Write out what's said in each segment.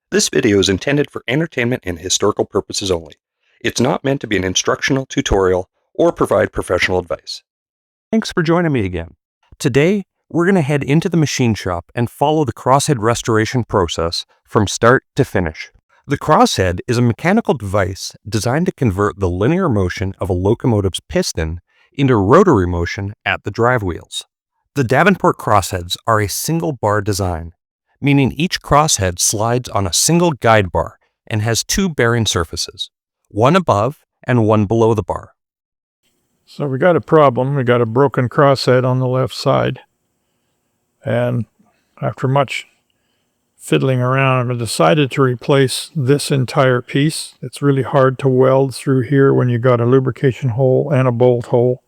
This video is intended for entertainment and historical purposes only. It's not meant to be an instructional tutorial or provide professional advice. Thanks for joining me again. Today, we're going to head into the machine shop and follow the crosshead restoration process from start to finish. The crosshead is a mechanical device designed to convert the linear motion of a locomotive's piston into rotary motion at the drive wheels. The Davenport crossheads are a single bar design, meaning each crosshead slides on a single guide bar and has two bearing surfaces, one above and one below the bar. So we got a problem. We got a broken crosshead on the left side. And after much fiddling around, I decided to replace this entire piece. It's really hard to weld through here when you got a lubrication hole and a bolt hole.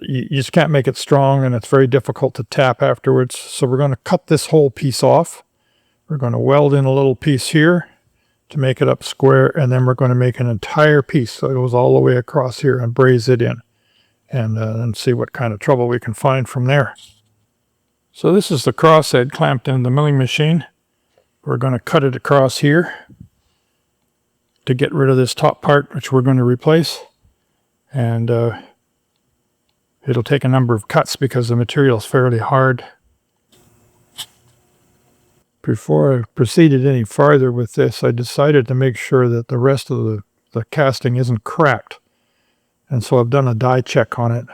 You just can't make it strong, and it's very difficult to tap afterwards. So we're going to cut this whole piece off. We're going to weld in a little piece here to make it up square, and then we're going to make an entire piece so it goes all the way across here and braze it in, and then see what kind of trouble we can find from there. So this is the crosshead clamped in the milling machine. We're going to cut it across here to get rid of this top part, which we're going to replace. And it'll take a number of cuts because the material is fairly hard. Before I proceeded any farther with this, I decided to make sure that the rest of the casting isn't cracked. And so I've done a die check on it.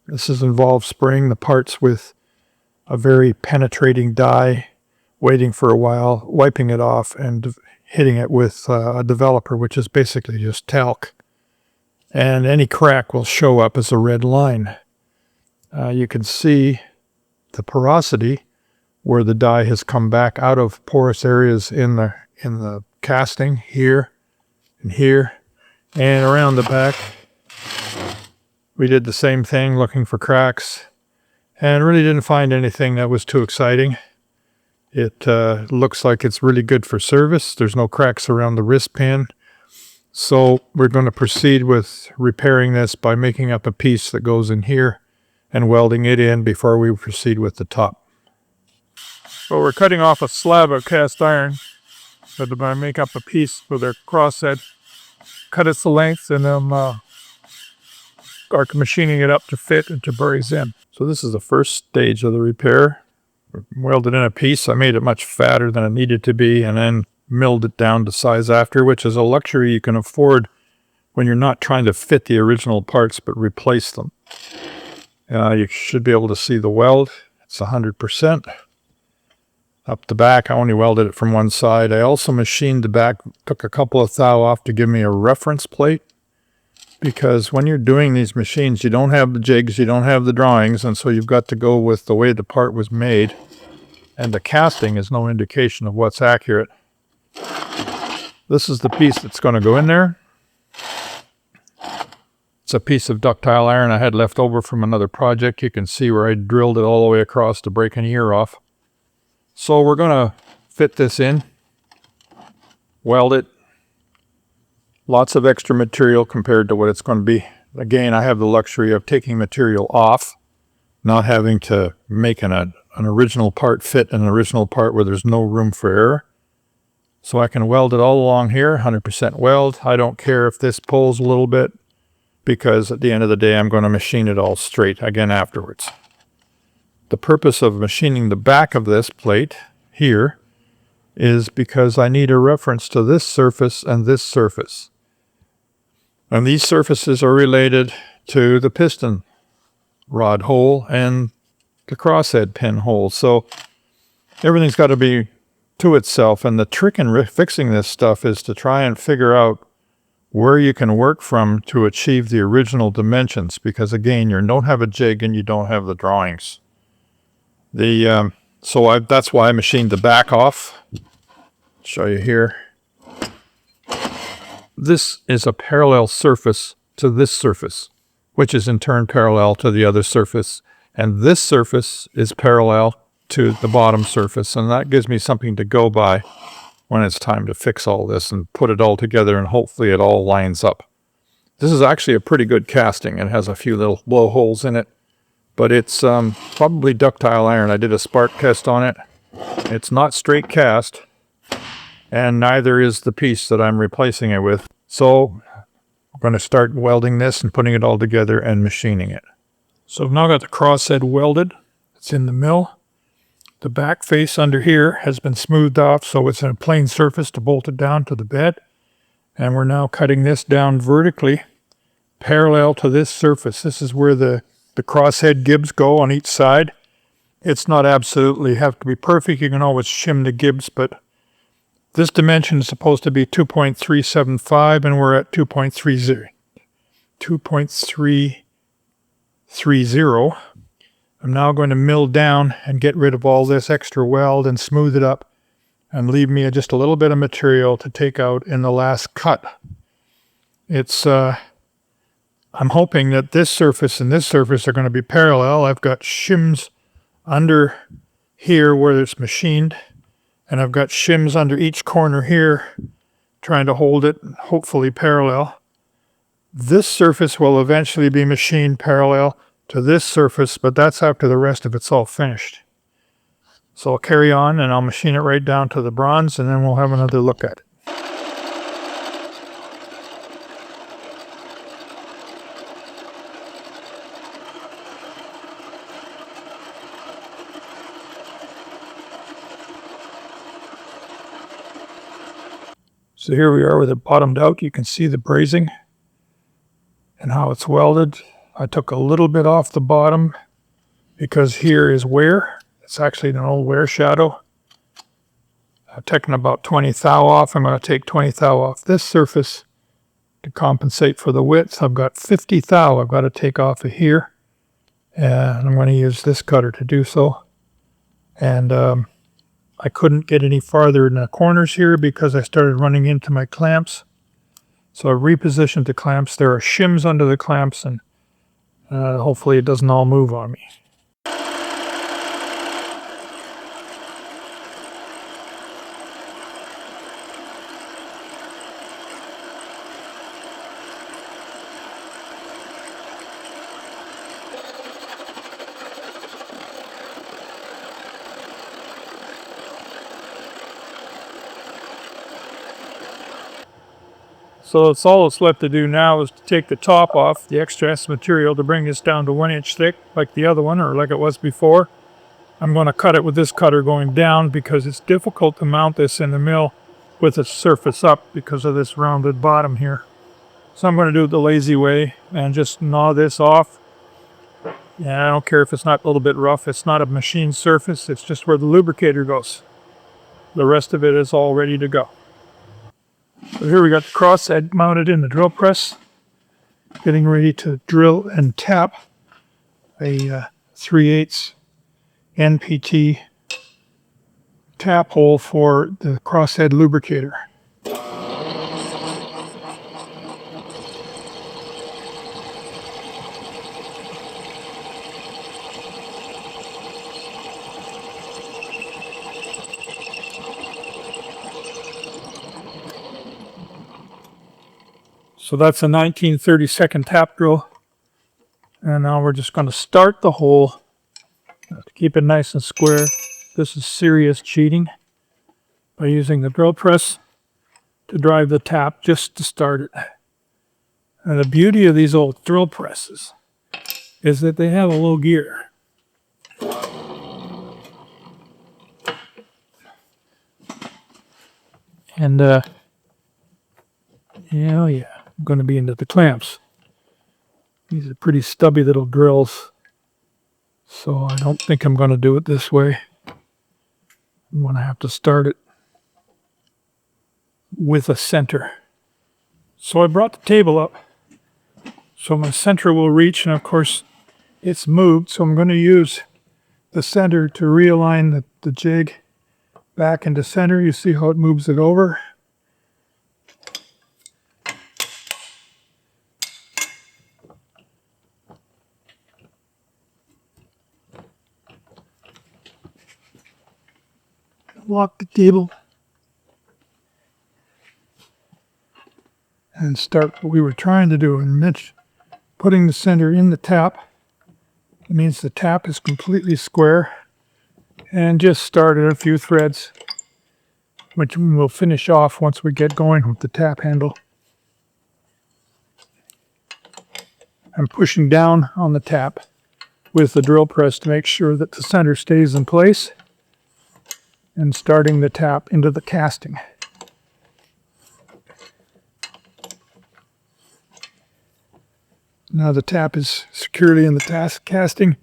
This has involved spraying the parts with a very penetrating dye, waiting for a while, wiping it off, and hitting it with a developer, which is basically just talc. And any crack will show up as a red line. You can see the porosity where the dye has come back out of porous areas in the casting here and here and around the back. We did the same thing, looking for cracks, and really didn't find anything that was too exciting. It looks like it's really good for service. There's no cracks around the wrist pin. So we're going to proceed with repairing this by making up a piece that goes in here and welding it in before we proceed with the top. So we're cutting off a slab of cast iron to make up a piece for their crosshead. Cut its length, and then are machining it up to fit and to braze in. So this is the first stage of the repair. Welded in a piece. I made it much fatter than it needed to be, and then milled it down to size after, which is a luxury you can afford when you're not trying to fit the original parts but replace them. You should be able to see the weld. It's 100%. Up the back, I only welded it from one side. I also machined the back, took a couple of thou off to give me a reference plate, because when you're doing these machines, you don't have the jigs, you don't have the drawings, and so you've got to go with the way the part was made, and the casting is no indication of what's accurate. This is the piece that's going to go in there. It's a piece of ductile iron I had left over from another project. You can see where I drilled it all the way across to break an ear off. So we're going to fit this in, weld it. Lots of extra material compared to what it's going to be. Again, I have the luxury of taking material off, not having to make an original part fit an original part where there's no room for error. So I can weld it all along here, 100% weld. I don't care if this pulls a little bit, because at the end of the day, I'm going to machine it all straight again afterwards. The purpose of machining the back of this plate here is because I need a reference to this surface and this surface. And these surfaces are related to the piston rod hole and the crosshead pin hole. So everything's got to be to itself. And the trick in fixing this stuff is to try and figure out where you can work from to achieve the original dimensions, because again, you don't have a jig and you don't have the drawings. That's why I machined the back off. Show you here. This is a parallel surface to this surface, which is in turn parallel to the other surface, and this surface is parallel to the bottom surface, and that gives me something to go by when it's time to fix all this and put it all together, and hopefully it all lines up. This is actually a pretty good casting. It has a few little blowholes in it, but it's probably ductile iron. I did a spark test on it. It's not straight cast, and neither is the piece that I'm replacing it with. So I'm going to start welding this and putting it all together and machining it. So I've now got the crosshead welded. It's in the mill. The back face under here has been smoothed off, so it's in a plain surface to bolt it down to the bed. And we're now cutting this down vertically, parallel to this surface. This is where the crosshead gibs go on each side. It's not absolutely have to be perfect. You can always shim the gibs, but this dimension is supposed to be 2.375, and we're at 2.330. I'm now going to mill down and get rid of all this extra weld and smooth it up and leave me just a little bit of material to take out in the last cut. I'm hoping that this surface and this surface are going to be parallel. I've got shims under here where it's machined, and I've got shims under each corner here trying to hold it hopefully parallel. This surface will eventually be machined parallel to this surface, but that's after the rest of it's all finished. So I'll carry on and I'll machine it right down to the bronze, and then we'll have another look at it. So here we are with it bottomed out. You can see the brazing and how it's welded. I took a little bit off the bottom because here is wear. It's actually an old wear shadow. I've taken about 20 thou off. I'm going to take 20 thou off this surface to compensate for the width. I've got 50 thou I've got to take off of here. And I'm going to use this cutter to do so. And I couldn't get any farther in the corners here because I started running into my clamps. So I repositioned the clamps. There are shims under the clamps, and hopefully it doesn't all move on me. So that's all that's left to do now is to take the top off, the excess material, to bring this down to 1 inch thick like the other one, or like it was before. I'm going to cut it with this cutter going down because it's difficult to mount this in the mill with the surface up because of this rounded bottom here. So I'm going to do it the lazy way and just gnaw this off. Yeah, I don't care if it's not a little bit rough. It's not a machine surface. It's just where the lubricator goes. The rest of it is all ready to go. So here we got the crosshead mounted in the drill press, getting ready to drill and tap a 3/8 NPT tap hole for the crosshead lubricator. So that's a 1932nd tap drill. And now we're just going to start the hole to keep it nice and square. This is serious cheating by using the drill press to drive the tap just to start it. And the beauty of these old drill presses is that they have a low gear. And yeah, I'm going to be into the clamps. These are pretty stubby little drills, so I don't think I'm going to do it this way. I'm going to have to start it with a center. So I brought the table up so my center will reach, and of course it's moved, so I'm going to use the center to realign the jig back into center. You see how it moves it over? Lock the table and start what we were trying to do, and Mitch putting the center in the tap. It means the tap is completely square, and just started a few threads which we'll finish off once we get going with the tap handle. I'm pushing down on the tap with the drill press to make sure that the center stays in place and starting the tap into the casting. Now the tap is securely in the casting.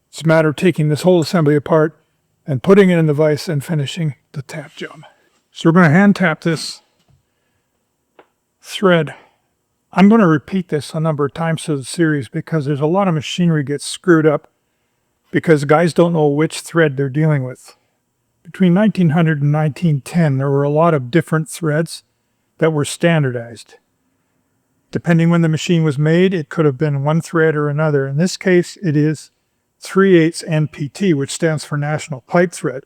It's a matter of taking this whole assembly apart and putting it in the vise and finishing the tap job. So we're going to hand tap this thread. I'm going to repeat this a number of times through the series because there's a lot of machinery gets screwed up because guys don't know which thread they're dealing with. Between 1900 and 1910, there were a lot of different threads that were standardized. Depending when the machine was made, it could have been one thread or another. In this case, it is 3/8 NPT, which stands for National Pipe Thread.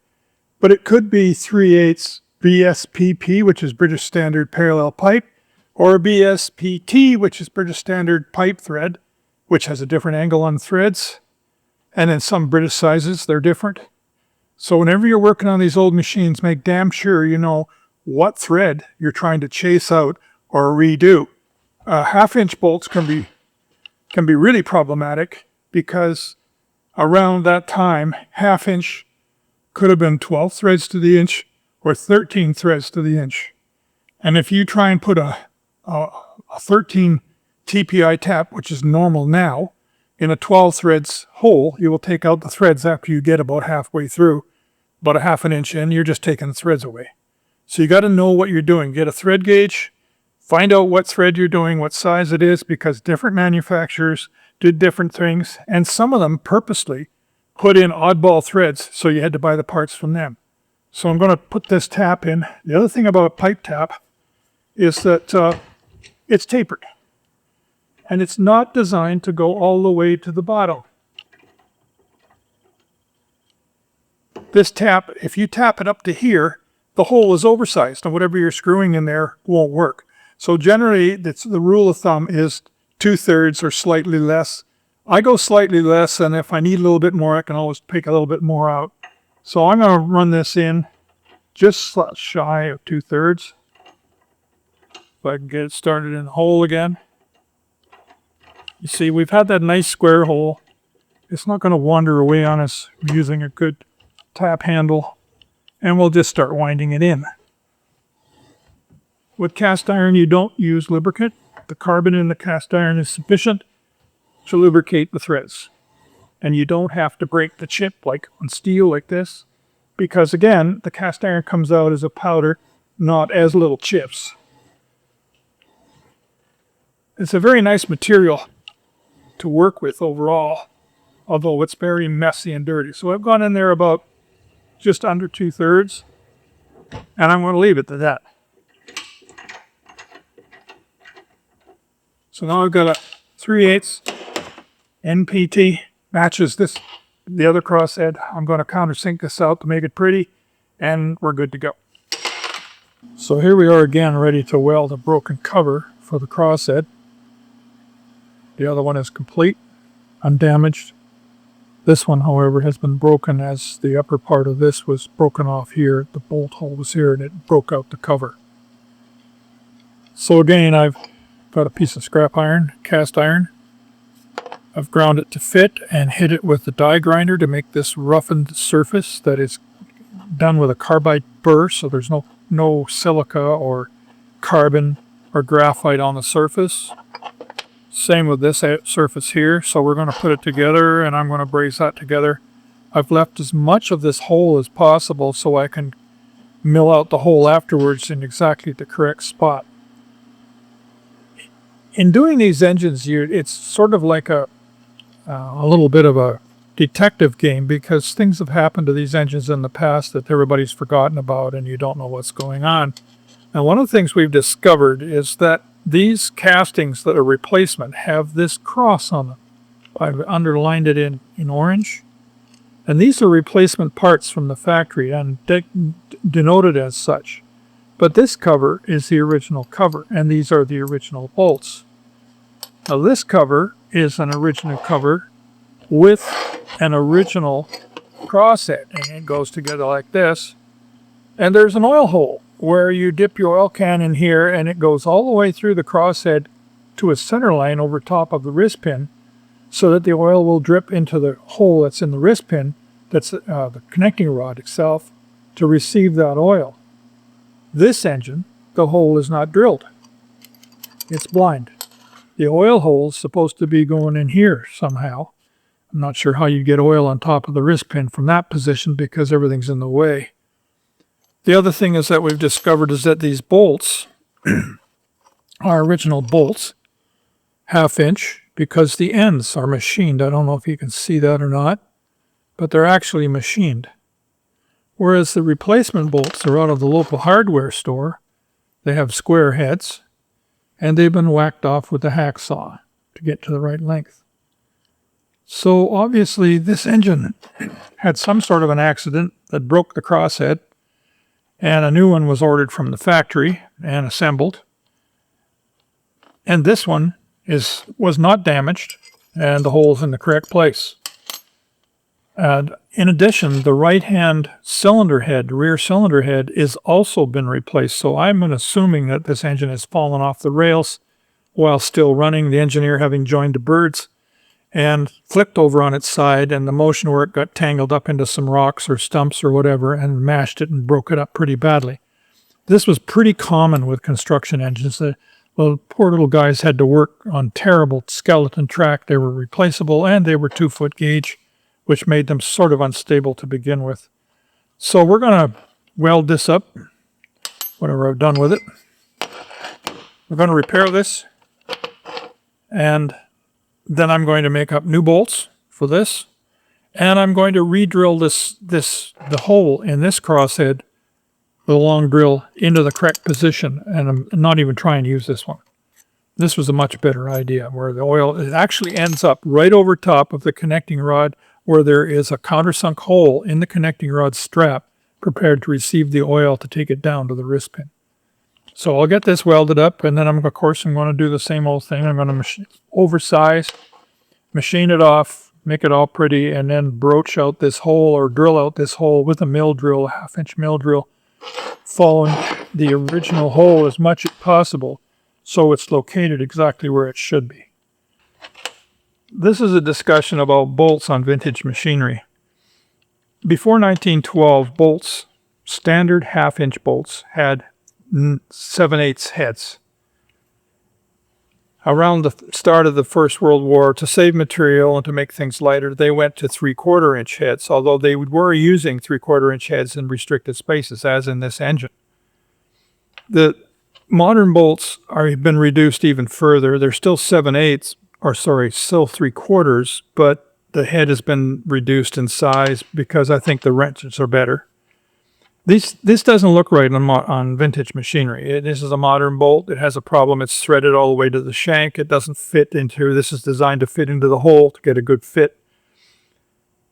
But it could be 3/8 BSPP, which is British Standard Parallel Pipe, or BSPT, which is British Standard Pipe Thread, which has a different angle on threads. And in some British sizes, they're different. So whenever you're working on these old machines, make damn sure you know what thread you're trying to chase out or redo. Half-inch bolts can be really problematic because around that time, half-inch could have been 12 threads to the inch or 13 threads to the inch. And if you try and put a 13 TPI tap, which is normal now, in a 12 threads hole, you will take out the threads after you get about halfway through. About a half an inch in, you're just taking the threads away. So you got to know what you're doing. Get a thread gauge, find out what thread you're doing, what size it is, because different manufacturers did different things, and some of them purposely put in oddball threads, so you had to buy the parts from them. So I'm going to put this tap in. The other thing about a pipe tap is that it's tapered, and it's not designed to go all the way to the bottom. This tap, if you tap it up to here, the hole is oversized, and whatever you're screwing in there won't work. So generally, the rule of thumb is 2/3 or slightly less. I go slightly less, and if I need a little bit more, I can always pick a little bit more out. So I'm going to run this in just shy of 2/3. If I can get it started in the hole again. You see, we've had that nice square hole. It's not going to wander away on us using a good tap handle, and we'll just start winding it in. With cast iron, you don't use lubricant. The carbon in the cast iron is sufficient to lubricate the threads. And you don't have to break the chip like on steel like this, because again, the cast iron comes out as a powder, not as little chips. It's a very nice material to work with overall, although it's very messy and dirty. So I've gone in there about just under 2/3, and I'm going to leave it to that. So now I've got a 3/8 NPT, matches this, the other crosshead. I'm going to countersink this out to make it pretty, and we're good to go. So here we are again, ready to weld a broken cover for the crosshead. The other one is complete, undamaged. This one, however, has been broken as the upper part of this was broken off here. The bolt hole was here and it broke out the cover. So again, I've got a piece of scrap iron, cast iron. I've ground it to fit and hit it with the die grinder to make this roughened surface that is done with a carbide burr, so there's no silica or carbon or graphite on the surface. Same with this surface here, so we're going to put it together and I'm going to braze that together. I've left as much of this hole as possible so I can mill out the hole afterwards in exactly the correct spot. In doing these engines, it's sort of like a little bit of a detective game, because things have happened to these engines in the past that everybody's forgotten about and you don't know what's going on. And one of the things we've discovered is that these castings that are replacement have this cross on them. I've underlined it in orange. And these are replacement parts from the factory and denoted as such. But this cover is the original cover, and these are the original bolts. Now this cover is an original cover with an original crosshead, and it goes together like this. And there's an oil hole where you dip your oil can in here and it goes all the way through the crosshead to a center line over top of the wrist pin so that the oil will drip into the hole that's in the wrist pin, that's the connecting rod itself, to receive that oil. This engine, the hole is not drilled. It's blind. The oil hole is supposed to be going in here somehow. I'm not sure how you get oil on top of the wrist pin from that position because everything's in the way. The other thing is that we've discovered is that these bolts are original bolts, 1/2 inch, because the ends are machined. I don't know if you can see that or not, but they're actually machined. Whereas the replacement bolts are out of the local hardware store. They have square heads, and they've been whacked off with a hacksaw to get to the right length. So obviously this engine had some sort of an accident that broke the crosshead, and a new one was ordered from the factory and assembled. And this one was not damaged, and the hole's in the correct place. And in addition, the right-hand cylinder head, rear cylinder head, is also been replaced. So I'm assuming that this engine has fallen off the rails while still running, the engineer having joined the birds, and flipped over on its side, and the motion work got tangled up into some rocks or stumps or whatever and mashed it and broke it up pretty badly. This was pretty common with construction engines. The poor little guys had to work on terrible skeleton track. They were replaceable, and they were 2-foot gauge, which made them sort of unstable to begin with. So we're going to weld this up, whatever I've done with it. We're going to repair this, and then I'm going to make up new bolts for this, and I'm going to re-drill the hole in this crosshead with a long drill into the correct position, and I'm not even trying to use this one. This was a much better idea, where the oil, it actually ends up right over top of the connecting rod, where there is a countersunk hole in the connecting rod strap prepared to receive the oil to take it down to the wrist pin. So I'll get this welded up, and then I'm going to do the same old thing. I'm going to oversize, machine it off, make it all pretty, and then broach out this hole or drill out this hole with a mill drill, a 1/2 inch mill drill, following the original hole as much as possible so it's located exactly where it should be. This is a discussion about bolts on vintage machinery. Before 1912, bolts, standard 1/2 inch bolts, had 7/8 heads. Around the start of the First World War, to save material and to make things lighter, they went to 3/4 inch heads, although they were using 3/4 inch heads in restricted spaces, as in this engine. The modern bolts have been reduced even further. They're still 7/8, still 3/4, but the head has been reduced in size because I think the wrenches are better. This doesn't look right on vintage machinery. This is a modern bolt. It has a problem. It's threaded all the way to the shank. It doesn't fit into, this is designed to fit into the hole to get a good fit.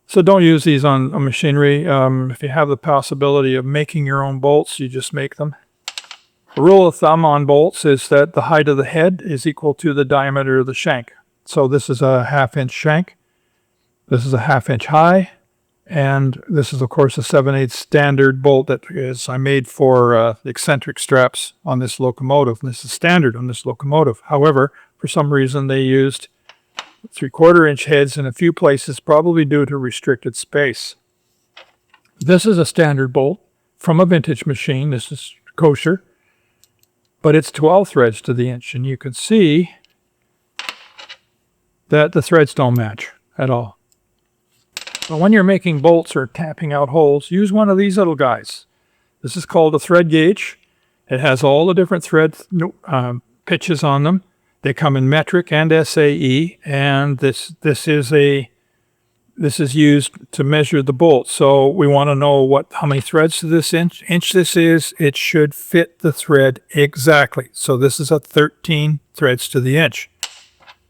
So don't use these on machinery. If you have the possibility of making your own bolts, you just make them. The rule of thumb on bolts is that the height of the head is equal to the diameter of the shank. So this is a 1/2 inch shank. This is a 1/2 inch high. And this is, of course, a 7/8 standard bolt that I made for the eccentric straps on this locomotive. This is standard on this locomotive. However, for some reason, they used 3/4 inch heads in a few places, probably due to restricted space. This is a standard bolt from a vintage machine. This is kosher, but it's 12 threads to the inch, and you can see that the threads don't match at all. So when you're making bolts or tapping out holes, use one of these little guys. This is called a thread gauge. It has all the different thread pitches on them. They come in metric and SAE, and this is used to measure the bolt. So we want to know how many threads to this inch this is. It should fit the thread exactly. So this is a 13 threads to the inch.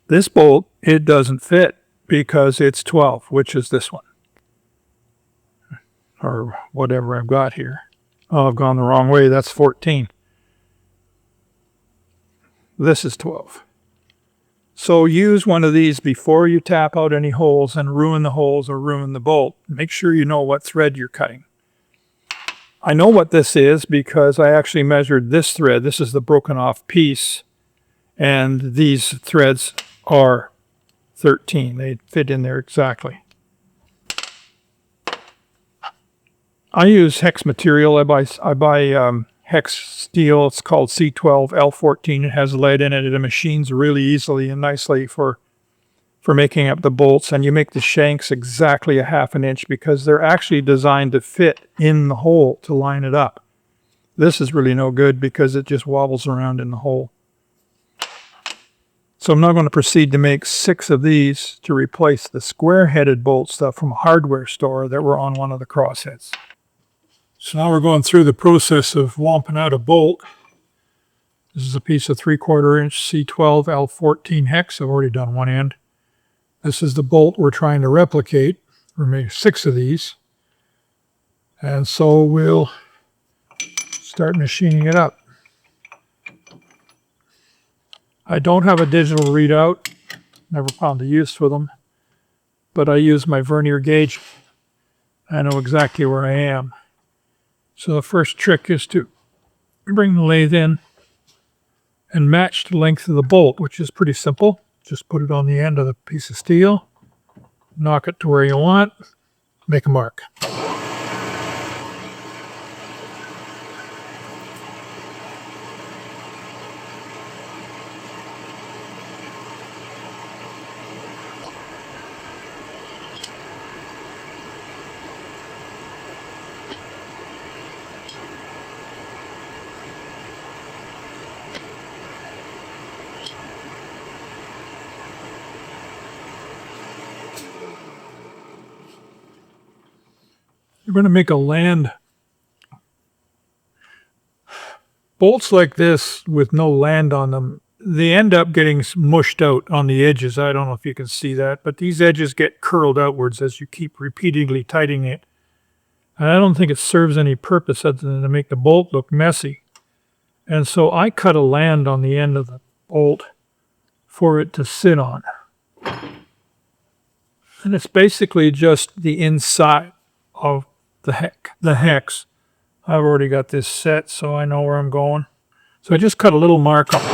This bolt, it doesn't fit because it's 12, which is this one. Or whatever I've got here. Oh, I've gone the wrong way. That's 14. This is 12. So use one of these before you tap out any holes and ruin the holes or ruin the bolt. Make sure you know what thread you're cutting. I know what this is because I actually measured this thread. This is the broken off piece. And these threads are 13. They fit in there exactly. I use hex material. I buy hex steel. It's called C12L14. It has lead in it. It machines really easily and nicely for making up the bolts. And you make the shanks exactly a ½ inch because they're actually designed to fit in the hole to line it up. This is really no good because it just wobbles around in the hole. So I'm now going to proceed to make 6 of these to replace the square-headed bolts from a hardware store that were on one of the crossheads. So now we're going through the process of wamping out a bolt. This is a piece of 3/4 inch C12L14 hex. I've already done one end. This is the bolt we're trying to replicate. We're making 6 of these. And so we'll start machining it up. I don't have a digital readout. Never found a use for them. But I use my vernier gauge. I know exactly where I am. So the first trick is to bring the lathe in and match the length of the bolt, which is pretty simple. Just put it on the end of the piece of steel, knock it to where you want, make a mark. You're going to make a land. Bolts like this with no land on them, they end up getting mushed out on the edges. I don't know if you can see that, but these edges get curled outwards as you keep repeatedly tightening it. And I don't think it serves any purpose other than to make the bolt look messy. And so I cut a land on the end of the bolt for it to sit on. And it's basically just the inside of the hex. I've already got this set, so I know where I'm going. So I just cut a little mark on it.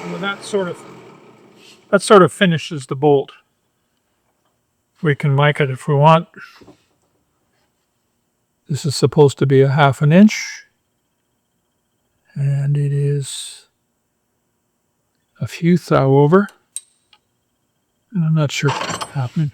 And that sort of finishes the bolt. We can mic it if we want. This is supposed to be a ½ inch. And it is a few thou over. And I'm not sure what happened.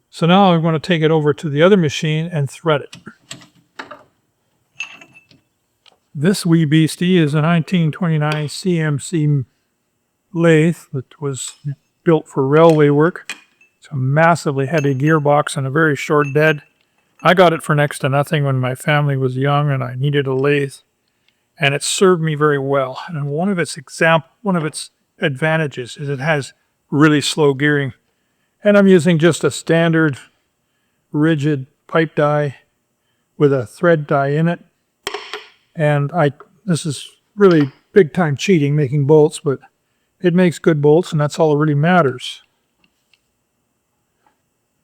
So now I'm going to take it over to the other machine and thread it. This wee beastie is a 1929 CMC lathe that was built for railway work. It's a massively heavy gearbox and a very short bed. I got it for next to nothing when my family was young and I needed a lathe. And it served me very well. And one of its advantages is it has really slow gearing. And I'm using just a standard rigid pipe die with a thread die in it. And this is really big time cheating making bolts, but it makes good bolts and that's all that really matters.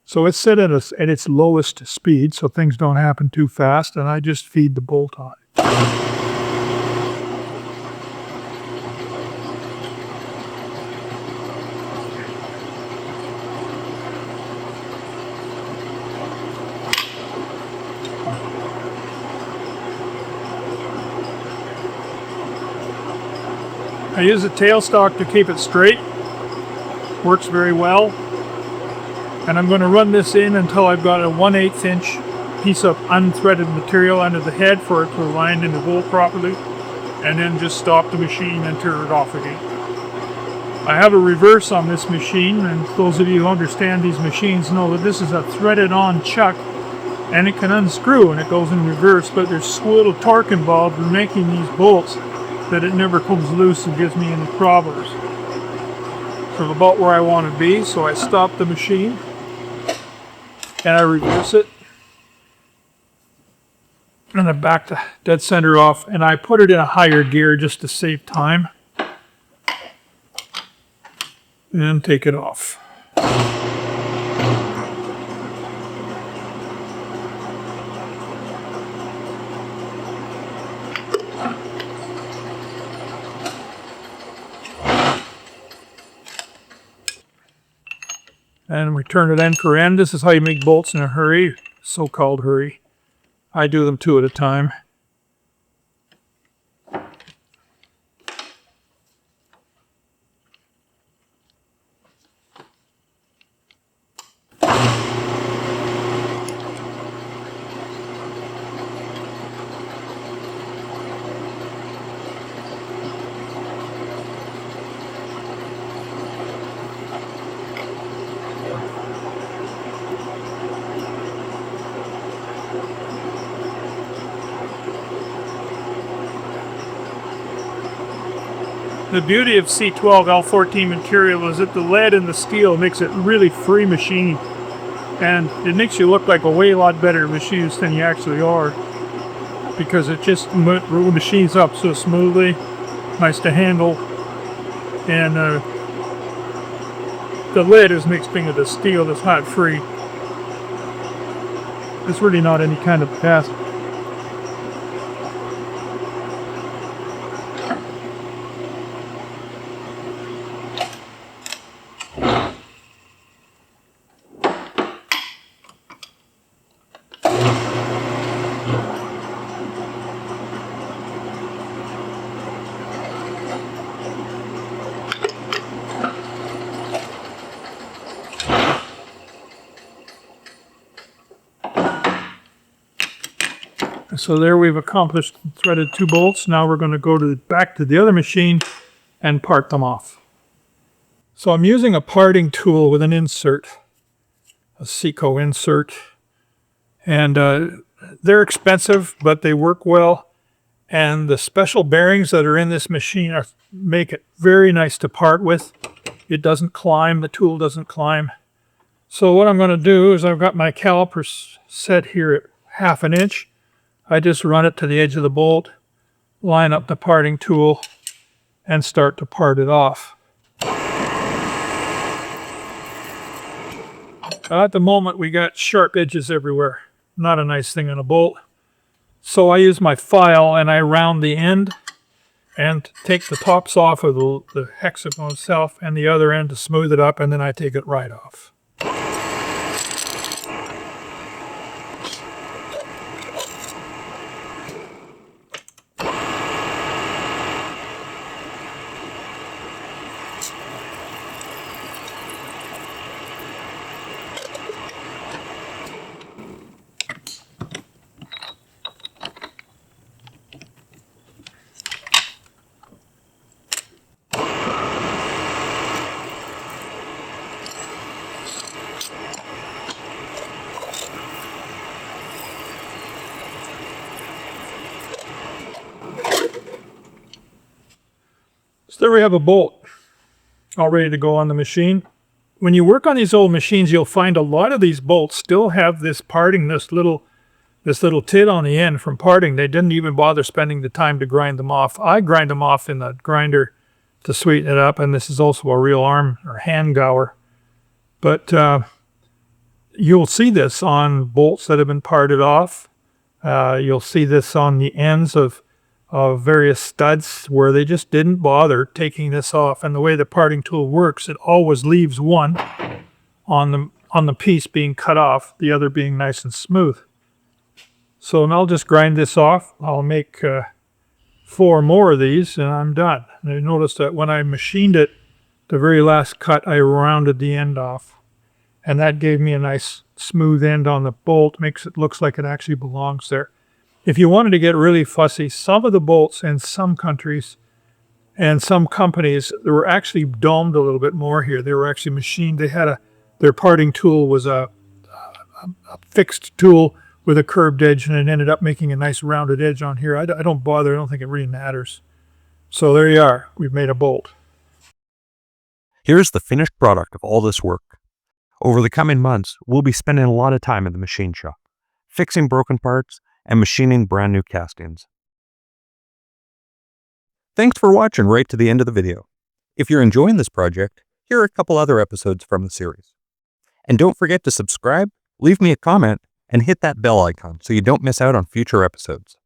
So it's set at its lowest speed so things don't happen too fast, and I just feed the bolt on it. I use a tailstock to keep it straight. Works very well. And I'm going to run this in until I've got a 1/8 inch piece of unthreaded material under the head for it to align in the bolt properly. And then just stop the machine and turn it off again. I have a reverse on this machine, and those of you who understand these machines know that this is a threaded on chuck and it can unscrew and it goes in reverse, but there's so little torque involved in making these bolts that it never comes loose and gives me any problems. So I'm about where I want to be, so I stop the machine and I reverse it. And I back the dead center off, and I put it in a higher gear just to save time. And take it off. And we turn it end per end. This is how you make bolts in a hurry, so-called hurry. I do them 2 at a time. The beauty of C12 L14 material is that the lead and the steel makes it really free machine, and it makes you look like a way lot better machinist than you actually are, because it just machines up so smoothly, nice to handle, and the lead is mixed into the steel that's not free. It's really not any kind of task. So there we've accomplished threaded 2 bolts. Now we're going to go back to the other machine and part them off. So I'm using a parting tool with an insert, a Seco insert, and they're expensive, but they work well. And the special bearings that are in this machine make it very nice to part with. It doesn't climb, the tool doesn't climb. So what I'm going to do is I've got my calipers set here at 1/2 inch. I just run it to the edge of the bolt, line up the parting tool, and start to part it off. At the moment, we got sharp edges everywhere. Not a nice thing on a bolt. So I use my file and I round the end and take the tops off of the hexagon itself and the other end to smooth it up, and then I take it right off. So there we have a bolt all ready to go on the machine. When you work on these old machines, you'll find a lot of these bolts still have this parting, this little tit on the end from parting. They didn't even bother spending the time to grind them off. I grind them off in the grinder to sweeten it up, and this is also a real arm or hand gower. But you'll see this on bolts that have been parted off. You'll see this on the ends of various studs where they just didn't bother taking this off. And the way the parting tool works, it always leaves one on the piece being cut off, the other being nice and smooth. So now I'll just grind this off. I'll make 4 more of these and I'm done. And I noticed that when I machined it, the very last cut, I rounded the end off. And that gave me a nice smooth end on the bolt, makes it look like it actually belongs there. If you wanted to get really fussy, some of the bolts in some countries and some companies, they were actually domed a little bit more here. They were actually machined. They had their parting tool was a fixed tool with a curved edge, and it ended up making a nice rounded edge on here. I don't bother. I don't think it really matters. So there you are. We've made a bolt. Here's the finished product of all this work. Over the coming months, we'll be spending a lot of time in the machine shop, fixing broken parts and machining brand new castings. Thanks for watching right to the end of the video. If you're enjoying this project, here are a couple other episodes from the series. And don't forget to subscribe, leave me a comment, and hit that bell icon so you don't miss out on future episodes.